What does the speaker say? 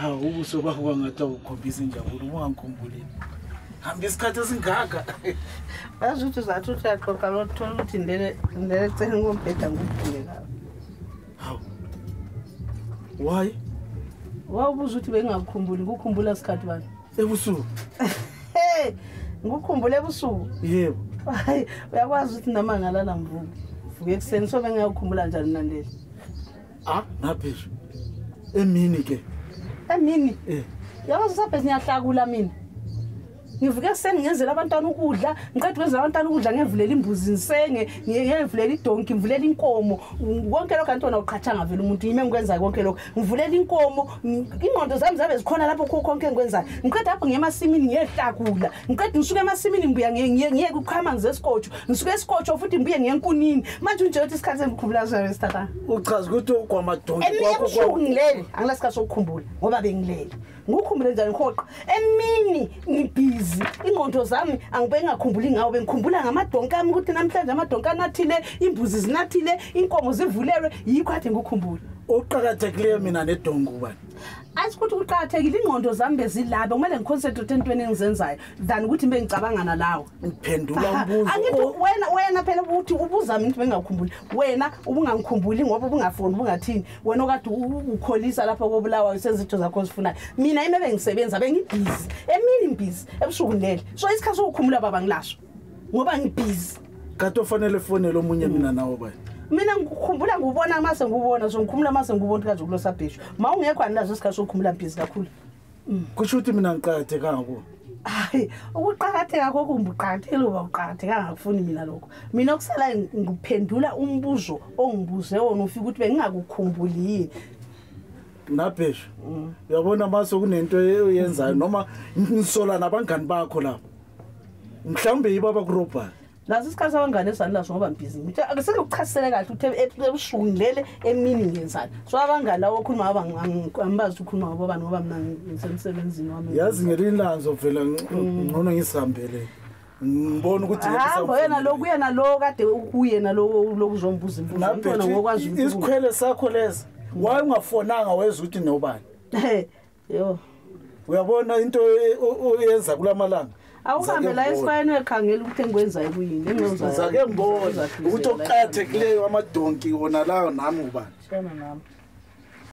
Hawu ubuso bakho kwangathi ukhombisa injabulo ungangikhumbuli. Hamba isikhathi esingaka. Yazi ukuthi uzathi uyaxoxa lo thola ukuthi ndele ecela ngombheda ngikuphile. Hawu. Why? Wawubuza ukuthi bengakukhumbuli ngikukhumbula Skhathibani. Ebusuku. Hey, ngikukhumbule ebusuku. Yebo. Hayi, uyakwazi ukuthi nama ngalala mvuka. Vuke ekseni so bengiyakukhumbula njani nandele. Naphesha. Emini ke. Emini? Yazi saphe siyahlakula mina. Ngivuke ekseni ngenzela abantwana ukudla, ngiqeda ukwenza abantwana ukudla ngevulela imbuzi nisenge, ngivulela idonki, ngivulela inkomo. Konke lokho antona uqhathanga vele umuntu yime ngikwenza konke lokho. Ngivulela inkomo, ingqondo zami zabe zikhona lapho konke engikwenzayo. Ngiqeda lapho ngiyemasimini ngiyehlakula. Ngiqeda ngisuka emasimini ngibuya ngiye kuqhamanzi esikhotsho. Ngisuka esikhotsho futhi ngibuye ngiyenkunini. Manje unje uthi isikhathi engikhumbula sona sithatha. Uchaza ukuthi kwamadonki kwakho ngilele, angilasikhathi sokukhumbula ngoba bengilele. Ngikukhumbule njani khoqa. Emini ngibhizi. Ingqondo zami angibe ngakhumbuli ngawo bengikhumbula ngamadonka ami ukuthi namhlanje amadonka nathile, imbuzi zinathile, inkomo zivulelwe, yikho kade ngikukhumbula. Oqhakathekileyo mina nedongo ubani. Asikuthi uqhakathekile ingqondo zami bezilabe kumele ngiconcentrate entweni engizenzayo than ukuthi bengicabanga nalawo. Ngiphendula umbuzo. Angithi wena phela uthi ubuza mina ukuthi bengakhumbuli. Wena ubungangikhumbuli ngoba ubungafoni ubungathini. Wena okade ukholisa lapha kobulawa sezitho zakho zifunayo. Mina ime bengisebenza bengibhizi. Emini ngibhizi, ebusuku ngilele. So isikhathi sokukhumbula baba ngilasho. Ngoba ngibhizi. Kade ufanele fonele omunye mina nawo bani. Mina ngikukhumbula ngubona mase ngubona so ngikhumula mase ngubona kaje kulosa bhisho. Mawungekho anazo isikhathi sokukhumbula bhizi kakhulu. Kusho ukuthi mina ngiqhakatheka ngako. Hayi, ukuqhakatheka kokho ngibuqhakathele uba uqhakatheka ngakufuni mina lokho. Mina okusala ngiphendula umbuzo ongibuze wona ufika ukuthi bengingakukhumbuli. Naphesha. Uyabona mase kunento oyenzayo noma ngisola nabangani bakho lapho. Mhlambe yibaba kurobha. Lazi isikhathi abangane esanilaso ngoba ngibhizi. Ngithi akuseke ukuchasisele kahle ukuthi ebusuku ngilele emini ngenzani. So abangane lawo okhuluma aba ngibazi ukhuluma ngoba bani ngoba mina ngisemsebenzini wami. Yazi ngelinlanzo vela ngcono ngisihambele. Ngibona ukuthi yena lo kuyena lo kade ukuyena lo lokuzombuza imbuzo ngitona ngokwazi ukuthi isikhwele sakho lezi waye ungafonanga weza ukuthi nobani. Yo. Uyabona into oyenza kulamalanga. Awuhambe la esifayeni ekhangela ukuthi engikwenzayo kuyini engizozayo. Ngizake ngibona ukuthi oqhakathekileyo amadonki wona lawo nami ubani. Shana nami.